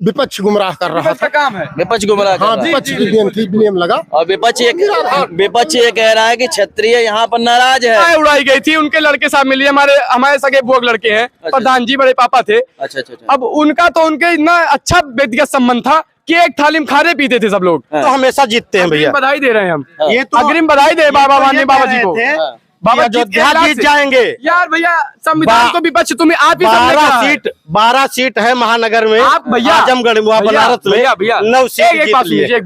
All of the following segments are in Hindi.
विपक्ष गुमराह कर रहा था। काम है विपक्ष गुमराह कर हाँ, रहा है। विपक्ष की ब्लेम लगा। और विपक्ष ये कह रहा है कि क्षत्रिय यहाँ पर नाराज है। उड़ाई गई थी, उनके लड़के साहब मिलिए, हमारे सगे बुआ के लड़के हैं, प्रधान जी बड़े पापा थे। अच्छा। अब उनका तो उनके इतना अच्छा व्यक्तिगत संबंध था कि एक थाली में खाने पीते थे सब लोग। तो हमेशा जीतते हैं भैया, बधाई दे रहे हैं हम। ये तो अग्रिम बधाई दे बाबा वानी बाबा जी को। बाबा अयोध्या जीत जाएंगे यार भैया, संविधान को विपक्ष तुम्हें आप ही 12 सीट है महानगर में। आप भैया आजमगढ़ बनारस में भैया 9 सीट एक बात सुनिए,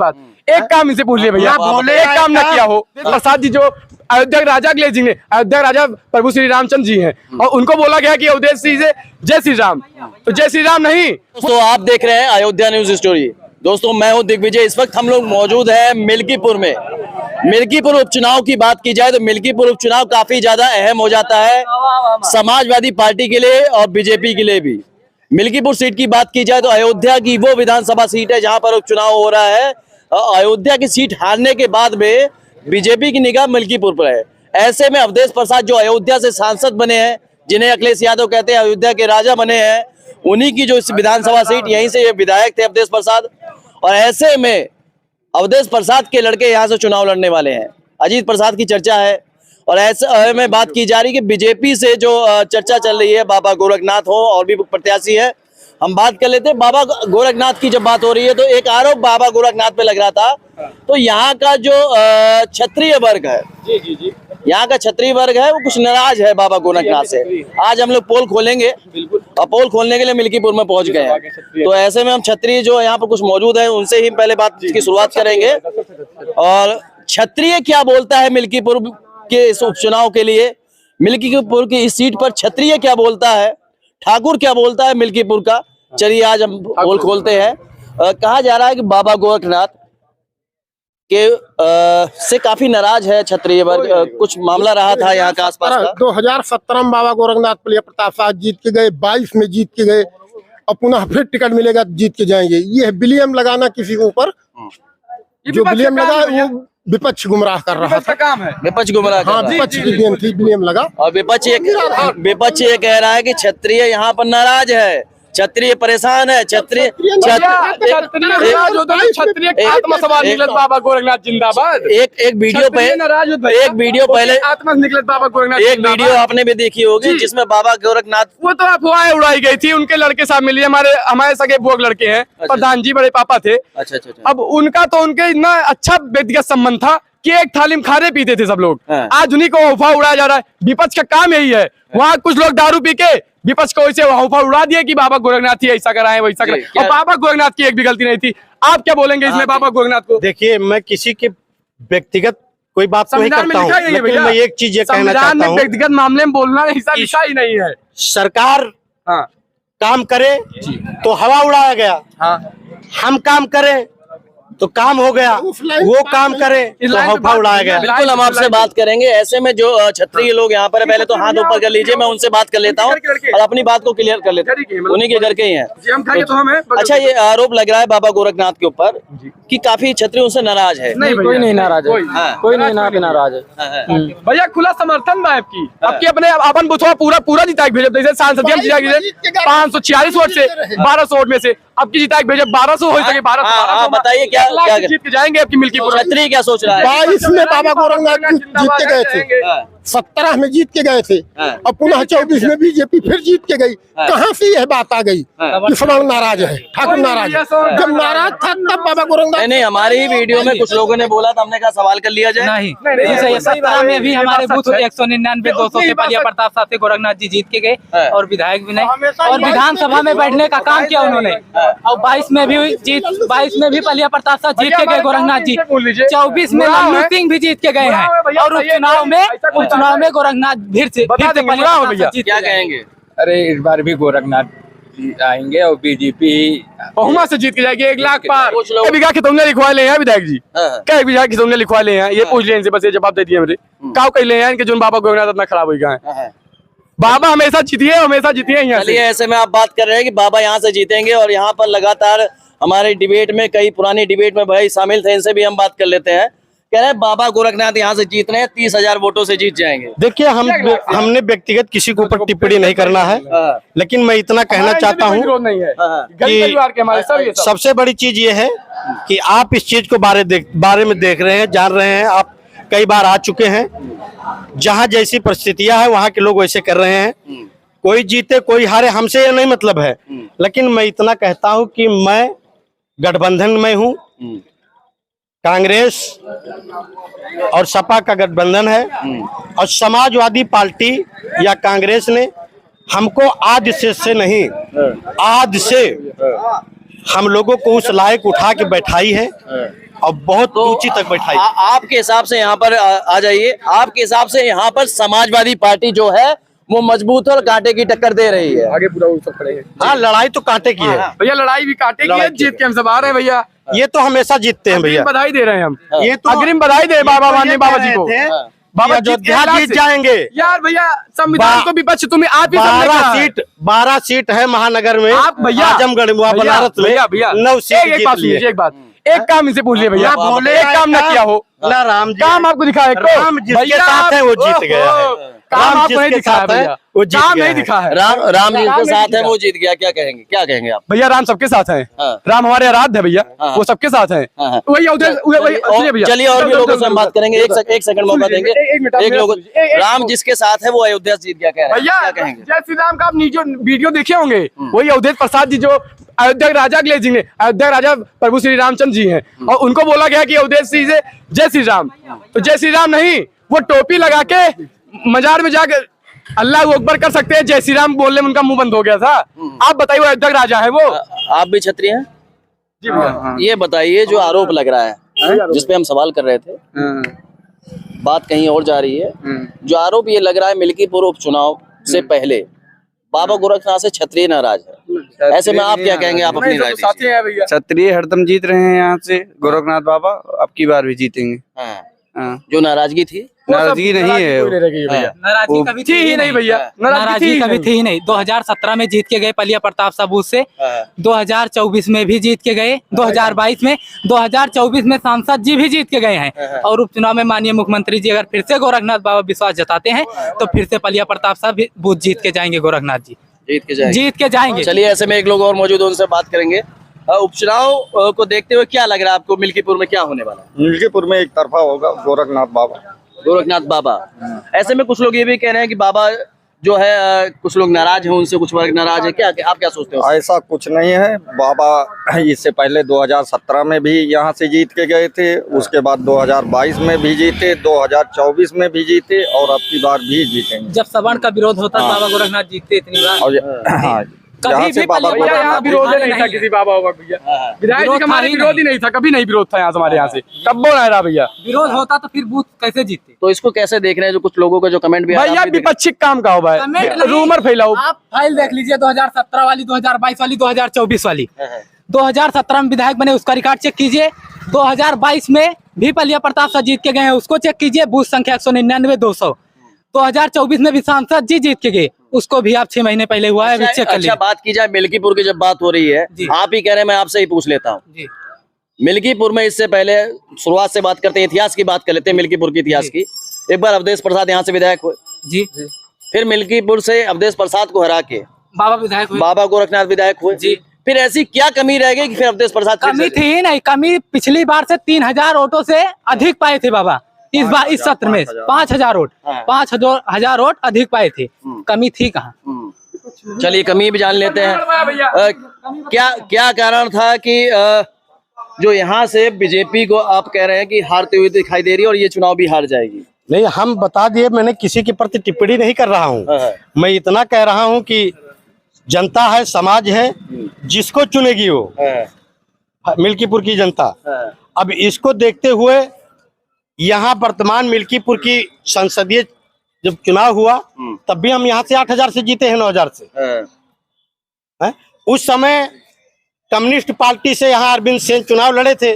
एक काम इनसे पूछ लिया भैया, एक काम ना किया हो। प्रसाद जी जो अयोध्या के राजा अखिलेश जी ने, अयोध्या राजा प्रभु श्री रामचंद्र जी हैं, और उनको बोला गया कि अयोध्या से जय श्री राम, तो जय श्री राम नहीं। तो आप देख रहे हैं अयोध्या न्यूज स्टोरी। दोस्तों मैं हूं दिग्विजय। इस वक्त हम लोग मौजूद हैं मिल्कीपुर में। मिल्कीपुर उपचुनाव की बात की जाए तो मिल्कीपुर उपचुनाव काफी ज्यादा अहम हो जाता है समाजवादी पार्टी के लिए और बीजेपी के लिए भी। मिल्कीपुर सीट की बात की जाए तो अयोध्या की वो विधानसभा सीट है जहां पर उपचुनाव हो रहा है। अयोध्या की सीट हारने के बाद में बीजेपी की निगाह मिल्कीपुर पर है। ऐसे में अवधेश प्रसाद जो अयोध्या से सांसद बने हैं, जिन्हें अखिलेश यादव कहते हैं अयोध्या के राजा बने हैं, उन्हीं की जो इस विधानसभा सीट, यहीं से ये विधायक थे अवधेश प्रसाद। और ऐसे में अवधेश प्रसाद के लड़के यहाँ से चुनाव लड़ने वाले हैं। अजीत प्रसाद की चर्चा है। और ऐसे में बात की जा रही है कि बीजेपी से जो चर्चा चल रही है, बाबा गोरखनाथ हो और भी प्रत्याशी है, हम बात कर लेते हैं। बाबा गोरखनाथ की जब बात हो रही है तो एक आरोप बाबा गोरखनाथ पे लग रहा था। तो यहाँ का जो क्षत्रिय वर्ग है, जी यहाँ का क्षत्रिय वर्ग है, वो कुछ नाराज है बाबा गोरखनाथ से। आज हम लोग पोल खोलेंगे और पोल खोलने के लिए मिल्कीपुर में पहुंच गए हैं। तो ऐसे में हम क्षत्रिय जो यहाँ पर कुछ मौजूद है उनसे ही पहले बात की शुरुआत करेंगे। और क्षत्रिय क्या बोलता है मिल्कीपुर के इस उपचुनाव के लिए, मिल्कीपुर की इस सीट पर क्षत्रिय क्या बोलता है, ठाकुर क्या बोलता है मिल्कीपुर का, चलिए आज हम पोल खोलते हैं। कहा जा रहा है कि बाबा गोरखनाथ के से काफी नाराज है क्षत्रिय वर्ग। कुछ मामला रहा था यहाँ का आसपास का। 2017 में बाबा गोरखनाथ प्रिय प्रताप शाह जीत के गए, 22 में जीत के गए, और पुनः फिर टिकट मिलेगा जीत के जाएंगे। ये विलियम लगाना किसी के ऊपर, जो विलियम लगा वो विपक्ष गुमराह कर रहा था। काम है विपक्ष गुमराह कर रहा है। विपक्ष की ब्लेम लगा। और विपक्ष ये कह रहा है कि क्षत्रिय यहाँ पर नाराज है, क्षत्रिय परेशान है, क्षत्रिय आत्मसवाल निकलत बाबा गोरखनाथ जिंदाबाद। एक वीडियो पहले आत्मा निकलत बाबा गोरखनाथ। एक वीडियो आपने भी देखी होगी जिसमें बाबा गोरखनाथ, वो तो अफवाहें उड़ाई गई थी, उनके लड़के साहब मिलिए, हमारे सगे बुआ के लड़के हैं, प्रधान जी बड़े पापा थे। अच्छा। अब उनका तो उनके इतना अच्छा व्यक्तिगत संबंध था कि एक थाली में खाने पीते थे सब लोग। आज उन्हीं को अफवाह उड़ाया जा रहा है। विपक्ष का काम यही है। वहाँ कुछ लोग दारू पी के विपक्ष को ऐसे अफवाह उड़ा दिए कि बाबा गोरखनाथ ही ऐसा कराए वैसा कराए, और बाबा गोरखनाथ की एक भी गलती नहीं थी। आप क्या बोलेंगे इसमें बाबा गोरखनाथ को? देखिए, मैं किसी के व्यक्तिगत कोई बात नहीं करता हूँ, लेकिन मैं एक चीज ये कहना चाहता हूँ, व्यक्तिगत मामले में बोलना ऐसा लिखा ही नहीं है। सरकार काम करे तो हवा उड़ाया गया, हम काम करें तो काम हो गया, वो काम करे तो हवा उड़ाया गया। बिल्कुल हम आपसे बात करेंगे। ऐसे में जो क्षत्रिय लोग यहाँ पर है, पहले तो हाथ ऊपर कर लीजिए, मैं उनसे बात कर लेता हूँ और अपनी बात को क्लियर कर लेता हूँ। उन्हीं के घर के ही हैं। अच्छा, ये आरोप लग रहा है बाबा गोरखनाथ के ऊपर कि काफी क्षत्रिय उनसे नाराज है। नहीं, कोई नहीं नाराज है, कोई नहीं नाराज है भैया। खुला समर्थन है आपकी अपने अपन बुथवा पूरा जिता के भेजे। जैसे सांसद 546 वोट से 1200 वोट में से आपकी जिता के भेजे 1200 हो सके। 1200 बताइए क्या जीत के जाएंगे आपकी मिल्कीपुर। क्षत्रिय क्या सोच रहा है? 22 में बाबा गोरखनाथ जीत के गए थे, 17 में जीत के गए थे, और पुनः 24 में बीजेपी फिर जीत के गई। कहाँ से यह बात आ गई कि फलाना नाराज है, ठाकुर नाराज है? जब नाराज था तब बाबा गोरखनाथ। नहीं, हमारी ही वीडियो में कुछ लोगों ने बोला था, हमने कहा सवाल कर लिया जाए। नहीं, 17 में भी हमारे बूथ 199 200 से पलिया प्रताप साहब से गोरखनाथ जी जीत के गए, और विधायक भी नहीं, और विधानसभा में बैठने का काम किया उन्होंने। और 22 में भी पलिया प्रताप साहब जीत के गए गोरखनाथ जी। 24 में लल्लू सिंह भी जीत के गए हैं, और उपचुनाव में गोरखनाथ फिर से क्या कहेंगे? अरे इस बार भी गोरखनाथ आएंगे और बीजेपी बहुमत से जीत के जाएगी। 1 लाख पार। बीघा खितौने लिखवा ले हैं विधायक जी, कई बीघा खितौने लिखवा ले हैं, ये पूछ ले इनसे, बस ये जवाब दे दिए मेरे। काव कह ले हैं इनके जो बाबा गोरखनाथ इतना खराब हो गया है। बाबा हमेशा जीतिए यहाँ से। ऐसे में आप बात कर रहे हैं कि बाबा यहाँ से जीतेंगे, और यहाँ पर लगातार हमारे डिबेट में, कई पुरानी डिबेट में भाई शामिल थे, इनसे भी हम बात कर लेते हैं कह रहे हैं बाबा गोरखनाथ यहाँ से जीत रहे हैं, 30,000 वोटों से जीत जाएंगे। देखिए हमने व्यक्तिगत किसी के ऊपर टिप्पणी नहीं करना है, लेकिन मैं इतना कहना चाहता हूँ कि सबसे बड़ी चीज ये है कि आप इस चीज को बारे में देख रहे हैं, जान रहे हैं, आप कई बार आ चुके हैं। जहाँ जैसी परिस्थितियां है वहाँ के लोग वैसे कर रहे हैं, कोई जीते कोई हारे हमसे ये नहीं मतलब है। लेकिन मैं इतना कहता हूँ कि मैं गठबंधन में हूँ, कांग्रेस और सपा का गठबंधन है, और समाजवादी पार्टी या कांग्रेस ने हमको आदि से नहीं, आदि से हम लोगों को उस लायक उठा के बैठाई है और बहुत ऊंची तक बैठाई। आपके हिसाब से यहाँ पर आ जाइए, आपके हिसाब से यहाँ पर समाजवादी पार्टी जो है वो मजबूत और कांटे की टक्कर दे रही है। आगे पूरा सब खड़े हैं। हाँ, लड़ाई तो कांटे की है भैया, लड़ाई भी कांटे की है, जीत के हम सब आ रहे हैं भैया। ये तो हमेशा जीतते हैं भैया, बधाई दे रहे हैं हम। ये तो अग्रिम बधाई दे बाबा वानी बाबा जी को। बाबा अयोध्या जीत जाएंगे यार भैया, संविधान को विपक्ष तुम्हें आप ही 12 सीट है महानगर में, आप भैया आजमगढ़ बनारस में भैया 9 सीट एक बात सुनिए, एक काम इनसे पूछ लिया भैया, बोले एक काम न किया हो, राम काम आपको दिखाया, राम जिसके साथ है वो जीत गया है, काम आपको नहीं दिखा है भैया, वो जीत काम गया नहीं है। दिखा है। राम जी के साथ है वो जीत गया, क्या कहेंगे आप? भैया राम सबके साथ हैं, राम हमारे आराध्य है भैया, वो सबके साथ हैं। वही भैया, चलिए और भी लोगों से हम बात करेंगे, एक सेकंड मौका देंगे। एक लोग राम जिसके साथ है वो अयोध्या जीत गया, कह रहे हैं, क्या कहेंगे? जय श्री राम का आप जो वीडियो देखे होंगे, वही अवधेश प्रसाद जी जो अयोध्या के राजा के लिए अयोध्या राजा प्रभु श्री रामचंद्र जी हैं, और उनको बोला गया कि अवधेश जी से जय श्री राम, तो जय श्री राम नहीं, वो टोपी लगा के मजार में जाकर अल्लाह अकबर कर सकते हैं, जय श्री राम बोलने में उनका मुंह बंद हो गया था। आप बताइए, वो अयोध्या के राजा है वो। आप भी क्षत्रिय हैं जी भैया? ये बताइए, जो आरोप लग रहा है जिसपे हम सवाल कर रहे थे, बात कहीं और जा रही है। जो आरोप ये लग रहा है मिल्कीपुर उपचुनाव से पहले बाबा गोरखनाथ से क्षत्रिय नाराज है, ऐसे में आप क्या कहेंगे? आप अपनी राय दीजिए। क्षत्रिय हरदम जीत रहे हैं यहाँ से, गोरखनाथ बाबा अब की बार भी जीतेंगे। जो नाराजगी थी, नाराजगी नहीं है, नाराजगी कभी थी ही नहीं भैया, नाराजगी कभी थी ही नहीं। 2017 में जीत के गए पलिया प्रताप साबूत से, 2024 में भी जीत के गए, 2022 में, 2024 में सांसद जी भी जीत के गए हैं, और उपचुनाव में माननीय मुख्यमंत्री जी अगर फिर से गोरखनाथ बाबा विश्वास जताते हैं तो फिर से पलिया प्रताप साहब बूथ जीत के जाएंगे, गोरखनाथ जी जीत के जाएंगे। चलिए, ऐसे में एक लोग और मौजूद है, उनसे बात करेंगे। उपचुनाव को देखते हुए क्या लग रहा है आपको, मिल्कीपुर में क्या होने वाला है? मिल्कीपुर में एक तरफा होगा, गोरखनाथ बाबा। ऐसे में कुछ लोग ये भी कह रहे हैं कि बाबा जो है कुछ लोग नाराज हैं उनसे, कुछ वर्ग नाराज है, क्या आप क्या सोचते हो? ऐसा कुछ नहीं है। बाबा इससे पहले 2017 में भी यहाँ से जीत के गए थे, उसके बाद 2022 में भी जीते, 2024 में भी जीते, और अब की बार भी जीतेंगे। जब सवर्ण का विरोध होता है बाबा गोरखनाथ जीतते इतनी बार। और कभी भी बाबा यहाँ विरोध नहीं था किसी बाबा भैया, विधायक जी का हमारे विरोध ही नहीं था, कभी नहीं विरोध था यहाँ हमारे यहाँ से, कब बोल रहा भैया? विरोध होता तो फिर बूथ कैसे जीतते? तो इसको कैसे देख रहे हैं, जो कुछ लोगों का जो कमेंट भी भैया विपक्षी काम का हो, रूमर फैलाओ। आप फाइल देख लीजिए, 2017 वाली, 2022 वाली, 2024 वाली। 2017 में विधायक बने, उसका रिकॉर्ड चेक कीजिए। 2022 में भी पलिया प्रताप साहब जीत के गए हैं, उसको चेक कीजिए, बूथ संख्या 199 200। 2024 में भी सांसद जी जीत के गए, उसको भी आप 6 महीने पहले हुआ है, अभी चेक कर लीजिए। बात की जाए मिल्कीपुर की, जब बात हो रही है, आप ही कह रहे हैं, मैं आपसे ही पूछ लेता हूँ। मिल्कीपुर में इससे पहले शुरुआत से बात करते हैं, इतिहास की बात कर लेते हैं, मिल्कीपुर के इतिहास की। एक बार अवधेश प्रसाद यहाँ से विधायक हुए जी, फिर मिल्कीपुर से अवधेश प्रसाद को हरा के बाबा विधायक हुए, बाबा गोरखनाथ विधायक हुए जी। फिर ऐसी क्या कमी रह गई कि फिर अवधेश प्रसाद? कमी थी नहीं, कमी पिछली बार से 3000 वोटों से अधिक पाए थे बाबा। इस बार इस सत्र में 5000 वोट, 5000 वोट अधिक पाए थे, कमी थी कहाँ? चलिए, कमी भी जान लेते हैं। क्या कारण था कि जो यहाँ से बीजेपी को आप कह रहे हैं कि हारते हुए दिखाई दे रही है और ये चुनाव भी हार जाएगी? नहीं, हम बता दिए, मैंने किसी के प्रति टिप्पणी नहीं कर रहा हूँ। मैं इतना कह रहा हूँ कि जनता है, समाज है, जिसको चुनेगी वो, मिल्कीपुर की जनता। अब इसको देखते हुए यहाँ वर्तमान मिल्कीपुर की संसदीय जब चुनाव हुआ, तब भी हम यहाँ से 8000 से जीते हैं, 9000 से। उस समय कम्युनिस्ट पार्टी से यहाँ अरविंद सेन चुनाव लड़े थे,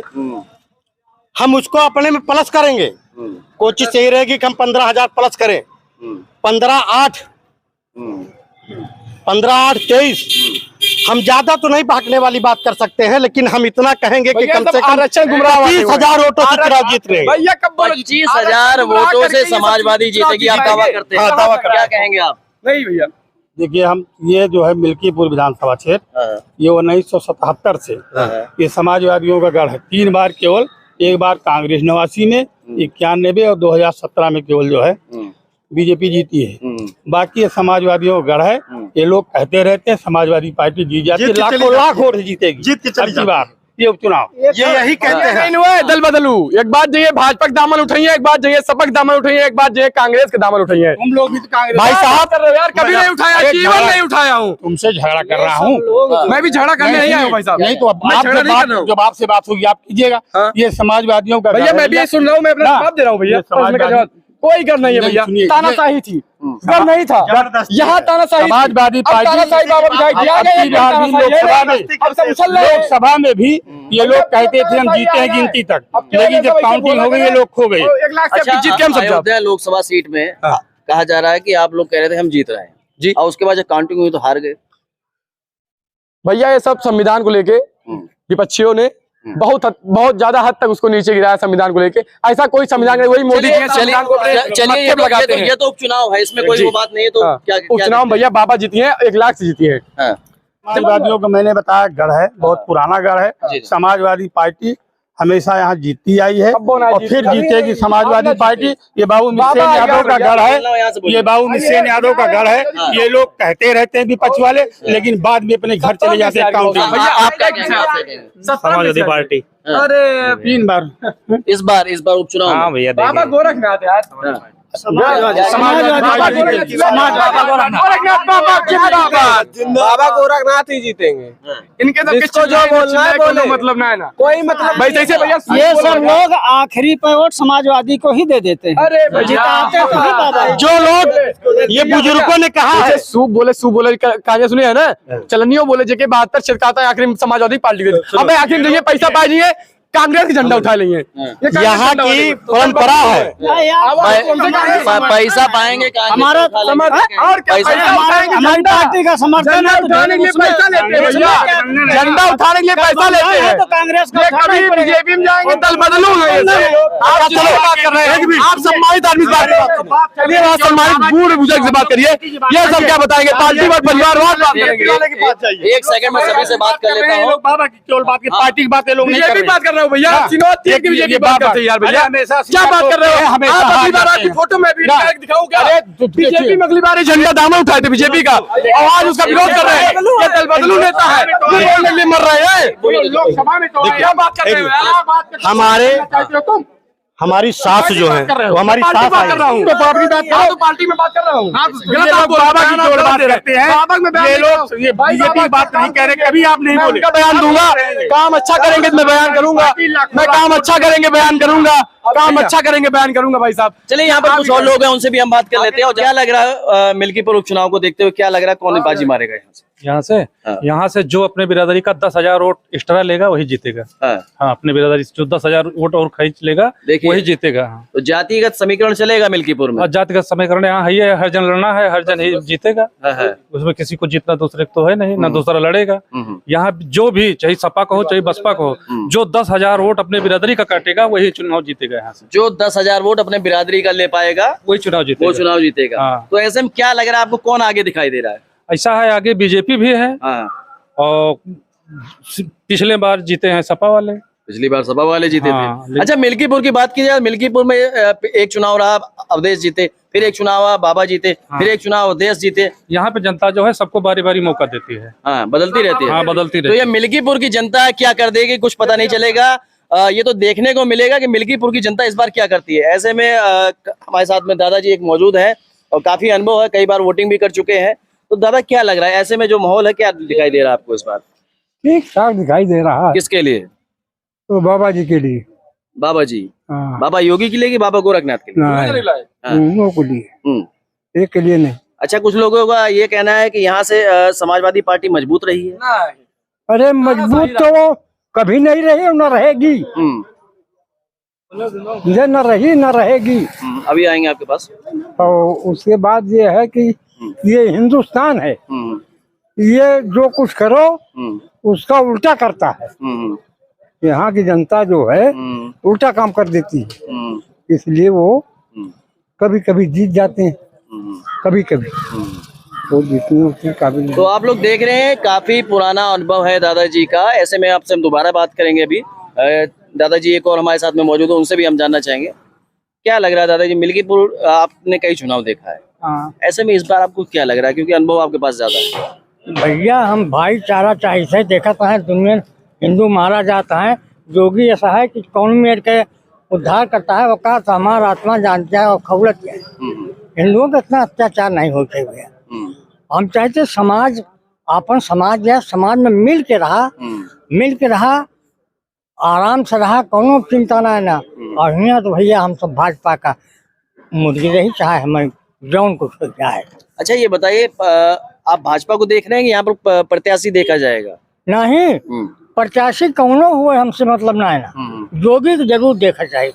हम उसको अपने में प्लस करेंगे। कोशिश यही रहेगी कि हम 15,000 प्लस करें। 15-8 23 हम ज्यादा तो नहीं भागने वाली बात कर सकते हैं, लेकिन हम इतना कहेंगे कि कम से कम आरक्षण गुमराह 30,000 वोटों से चुनाव जीत रहे हैं। भैया कब बोलो 25,000 वोटों से समाजवादी जीतेगी, आप दावा करते हैं? हाँ, दावा करते क्या कहेंगे आप? नहीं भैया देखिए, हम ये जो है मिल्कीपुर विधानसभा क्षेत्र, ये 1977 से ये समाजवादियों का गढ़ है। 3 बार केवल, एक बार कांग्रेस 89 में, 91 और 2017 में केवल जो है बीजेपी जीती है। बाकी ये समाजवादियों का गढ़ है। ये लोग कहते रहते हैं समाजवादी पार्टी जीत जाती है, लाख वोट जीतेगी, जीत के चली बार ये उपचुनाव। ये यही कहते हैं दल बदलू। एक बात जो भाजपा के दामन उठाइए, एक बात जो सपा के दामन उठाइए, एक बात जो कांग्रेस के दामन उठाइए। तुम लोग भी तो कांग्रेस भाई साहब कर रहे हो यार, कभी नहीं उठाया, जीवन नहीं उठाया हूँ। तुमसे झगड़ा कर रहा हूँ, मैं भी झगड़ा करने नहीं आया हूँ भाई साहब। नहीं तो जब आपसे बात होगी आप कीजिएगा। ये समाजवादियों का भैया मैं भी सुन रहा हूँ, मैं अपना जवाब दे रहा हूँ भैया। कोई गर नहीं है भैया, तानाशाही थी, गर नहीं था यहाँ, तानाशाही। समाजवादी पार्टी लोकसभा में भी ये लोग कहते थे हम जीते हैं गिनती तक, लेकिन जब काउंटिंग हो गई ये लोग खो गए। 1 लाख से जीत के हम सब अयोध्या लोकसभा सीट में कहा जा रहा है कि आप लोग कह रहे थे हम जीत रहे हैं जी, और उसके बाद जब काउंटिंग हुई तो हार गए। भैया ये सब संविधान को लेके विपक्षियों ने बहुत ज्यादा हद तक उसको नीचे गिराया संविधान को लेके। ऐसा कोई संविधान वही मोदी के संविधान को चलिए लगाते हैं। ये तो उपचुनाव है, इसमें कोई वो बात नहीं है। तो क्या उपचुनाव भैया बाबा जीती है, 1 लाख से जीती है। समाजवादियों का मैंने बताया गढ़ है, बहुत पुराना गढ़ है। समाजवादी पार्टी हमेशा यहाँ जीतती आई है और फिर जीतेगी समाजवादी पार्टी। ये बाबू मिसेन यादव का गढ़ है, ये बाबू मिसेन यादव का गढ़ है। ये लोग कहते रहते हैं विपक्ष वाले, लेकिन बाद में अपने घर चले जाते हैं काउंटिंग। समाजवादी पार्टी अरे 3 बार इस बार उपचुनाव। हाँ भैया, बाबा गोरखनाथ यार, बाबा गोरखनाथ ही जीतेंगे। इनके तो किसको जो बोलना है बोले, मतलब ना है ना कोई मतलब भाई। जैसे भैया ये सब लोग आखिरी पे वोट समाजवादी को ही दे देते हैं। अरे जिताते तो ही बाबा। जो लोग ये बुजुर्गों ने कहा है, सूप बोले कहानी सुनी है ना, चलनियों बोले जेके 72 छिड़काता है आखिरी समाजवादी पार्टी के। अब आखिर ये पैसा पाई नहीं है, कांग्रेस का झंडा उठा लेंगे। यहाँ की परंपरा है। पैसा पाएंगे हमारा और क्या हमारी पार्टी का समर्थन है, उठाने के लिए पैसा लेते हैं, झंडा उठाने के लिए पैसा लेते हैं। तो कांग्रेस को कभी बीजेपी में जाएंगे, दल बदलूंगा। आप बात कर रहे हैं, आप सम्मानित आदमी बात करिए, सम्मानित बूढ़े बुजुर्ग से बात करिए। ये सब क्या बताएंगे, पार्टीवाद परिवारवाद बात करेंगे। 1 सेकंड में सभी से बात कर लेता हूँ। बाबा की केवल बात की पार्टी की बातें लोग नहीं कर रहे। बात कर रहे हो भैया, बीजेपी बात करते हैं यार भैया, क्या बात कर रहे हो? आप अगली बार आपकी फोटो में भी दिखाऊं क्या? बीजेपी में अगली बार झंडा दामन उठाए थे बीजेपी का, और आज उसका विरोध कर रहे हैं। ये दल बदलू नेता है, बोलने के लिए मर रहे हैं। लोकसभा में क्या बात कर रहे हो? हमारी सास जो है वो हमारी सास बात कर रहा हूँ, तो पार्टी में बात कर रहा हूँ। बाबा की केवल बात करते हैं। ये लोग ये बीजेपी की बात नहीं कह रहे, कभी आप नहीं बोले। बयान दूंगा, काम अच्छा करेंगे तो मैं बयान करूंगा, मैं काम अच्छा करेंगे बयान करूंगा, काम अच्छा करेंगे बयान करूंगा भाई साहब। चलिए यहाँ पर कुछ और लोग हैं, उनसे भी हम बात कर लेते हैं। और क्या लग रहा है मिल्कीपुर उपचुनाव को देखते हुए, क्या लग रहा है कौन बाजी मारेगा यहाँ से जो अपने बिरादरी का 10,000 वोट एक्स्ट्रा लेगा वही जीतेगा। हाँ, अपने बिरादरी से जो 10,000 वोट और खींच लेगा वही जीतेगा। तो जातिगत समीकरण चलेगा मिल्कीपुर में? जातिगत समीकरण यहाँ है, हर जन लड़ना है, हर जन ही जीतेगा। उसमें किसी को जीतना दूसरे को तो है नहीं, ना दूसरा लड़ेगा। यहाँ जो भी, चाहे सपा का हो चाहे बसपा का हो, जो 10,000 वोट अपने बिरादरी का काटेगा वही चुनाव जीतेगा। यहाँ से जो 10,000 वोट अपने बिरादरी का ले पाएगा वही चुनाव जीतेगा। तो ऐसे में क्या लग रहा है आपको, कौन आगे दिखाई दे रहा है? ऐसा है, आगे बीजेपी भी है और पिछले बार जीते हैं सपा वाले, पिछली बार सपा वाले जीते थे। अच्छा, मिल्कीपुर की बात की जाए, मिल्कीपुर में एक चुनाव रहा, अवधेश जीते, फिर एक चुनाव हुआ बाबा जीते, फिर एक चुनाव अवधेश जीते। यहाँ पे जनता जो है सबको बारी बारी मौका देती है। हाँ, बदलती रहती है। हाँ, बदलती रहती है। तो ये मिल्कीपुर की जनता क्या कर देगी कुछ पता नहीं चलेगा। ये तो देखने को मिलेगा कि मिल्कीपुर की जनता इस बार क्या करती है। ऐसे में हमारे साथ में दादाजी एक मौजूद है और काफी अनुभव है, कई बार वोटिंग भी कर चुके हैं। तो दादा क्या लग रहा है, ऐसे में जो माहौल है क्या दिखाई दे रहा है आपको इस बार? ठीक ठाक दिखाई दे रहा है। किसके लिए? तो बाबा जी के लिए। बाबा जी? बाबा योगी के लिए कि बाबा गोरखनाथ के लिए? दोनों के लिए, एक के लिए नहीं। अच्छा, कुछ लोगों का ये कहना है कि यहाँ से समाजवादी पार्टी मजबूत रही है। अरे मजबूत तो वो कभी नहीं रही और न रहेगी, ये न रही न रहेगी। अभी आएंगे आपके पास। और उसके बाद ये है कि ये हिंदुस्तान है, ये जो कुछ करो उसका उल्टा करता है। यहाँ की जनता जो है उल्टा काम कर देती है, इसलिए वो कभी कभी जीत जाते हैं, कभी कभी तो जीतने उतने काबिल। तो आप लोग देख रहे हैं काफी पुराना अनुभव है दादाजी का। ऐसे में आपसे हम दोबारा बात करेंगे अभी। दादाजी एक और हमारे साथ में मौजूद है, उनसे भी हम जानना चाहेंगे क्या लग रहा है। दादाजी, मिल्कीपुर आपने कई चुनाव देखा है, ऐसे में इस बार आपको क्या लग रहा है, क्योंकि अनुभव आपके पास ज्यादा है। भैया हम भाईचारा चाहिए देखता है, दुनिया हिंदू मारा जाता है, योगी ऐसा है कि कौन मेर के उद्धार करता है, वो हमारा आत्मा जानता है और खौलत है। हिंदुओं का इतना अत्याचार नहीं होते भैया। हम चाहते समाज अपन समाज या समाज में मिल के रहा आराम से रहा, कोनो चिंता ना है ना। और यहाँ तो भैया हम सब भाजपा का मुर्गी रही, चाहे हमें जौन कुछ हो जाए। अच्छा ये बताइए, आप भाजपा को देख रहे हैं कि यहाँ पर प्रत्याशी देखा जाएगा? नहीं, प्रत्याशी कौनो हुए हमसे मतलब ना है ना, योगी को जरूर देखा चाहिए।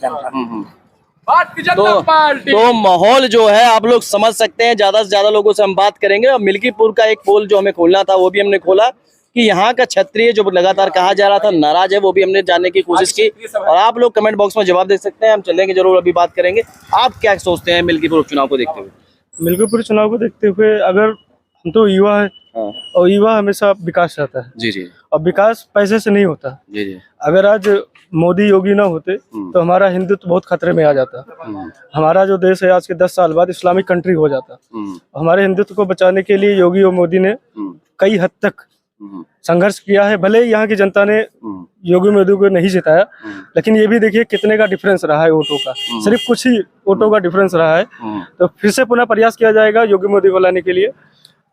तो माहौल जो है आप लोग समझ सकते हैं। ज्यादा से ज्यादा लोगों से हम बात करेंगे। और मिल्कीपुर का एक पोल जो हमें खोलना था वो भी हमने खोला कि यहाँ का क्षत्रिय जो लगातार कहा जा रहा था नाराज है, वो भी हमने जानने की कोशिश की। और आप लोग कमेंट बॉक्स में जवाब दे सकते हैं, हम चलेंगे जरूर, अभी बात करेंगे। आप क्या सोचते हैं मिल्कीपुर उपचुनाव को देखते हुए? मिल्कीपुर चुनाव को देखते हुए अगर हम तो युवा है और युवा हमेशा विकास चाहता है। जी जी। और विकास पैसे से नहीं होता। जी जी। अगर आज मोदी योगी ना होते तो हमारा हिंदुत्व बहुत खतरे में आ जाता। हमारा जो देश है आज के 10 साल बाद इस्लामिक कंट्री हो जाता। हमारे हिंदुत्व को बचाने के लिए योगी और मोदी ने कई हद तक संघर्ष किया है। भले यहाँ की जनता ने योगी मोदी को नहीं जिताया, लेकिन ये भी देखिए कितने का डिफरेंस रहा है वोटों का, सिर्फ कुछ ही वोटों का डिफरेंस रहा है। तो फिर से पुनः प्रयास किया जाएगा योगी मोदी को लाने के लिए।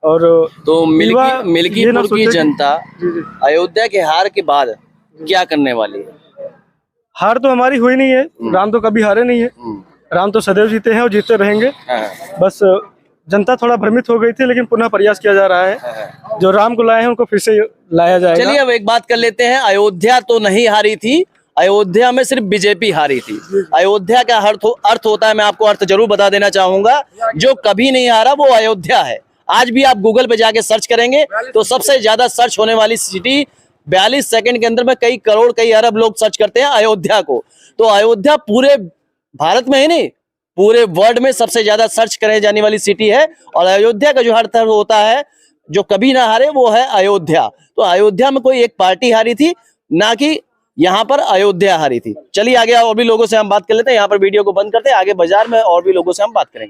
और तो मिल्कीपुर की जनता अयोध्या के हार के बाद क्या करने वाली है? हार तो हमारी हुई नहीं है, राम तो कभी हारे नहीं है, राम तो सदैव जीते हैं और जीते रहेंगे। बस जनता थोड़ा भ्रमित हो गई थी, लेकिन पुनः प्रयास किया जा रहा है। जो राम को लाए हैं उनको फिर से लाया जाएगा। चलिए अब एक बात कर लेते हैं, अयोध्या तो नहीं हारी थी, अयोध्या में सिर्फ बीजेपी हारी थी। अयोध्या का अर्थ होता है, मैं आपको अर्थ जरूर बता देना चाहूंगा, जो कभी नहीं हारा वो अयोध्या है। आज भी आप गूगल पे जाके सर्च करेंगे तो सबसे ज्यादा सर्च होने वाली सिटी 42 सेकंड के अंदर में कई करोड़ कई अरब लोग सर्च करते हैं अयोध्या को। तो अयोध्या पूरे भारत में ही नहीं, पूरे वर्ल्ड में सबसे ज्यादा सर्च करे जाने वाली सिटी है। और अयोध्या का जो अर्थ होता है, जो कभी ना हारे, वो है अयोध्या। तो अयोध्या में कोई एक पार्टी हारी थी, ना कि यहाँ पर अयोध्या हारी थी। चलिए आगे और भी लोगों से हम बात कर लेते हैं। यहाँ पर वीडियो को बंद करते हैं, आगे बाजार में और भी लोगों से हम बात करेंगे।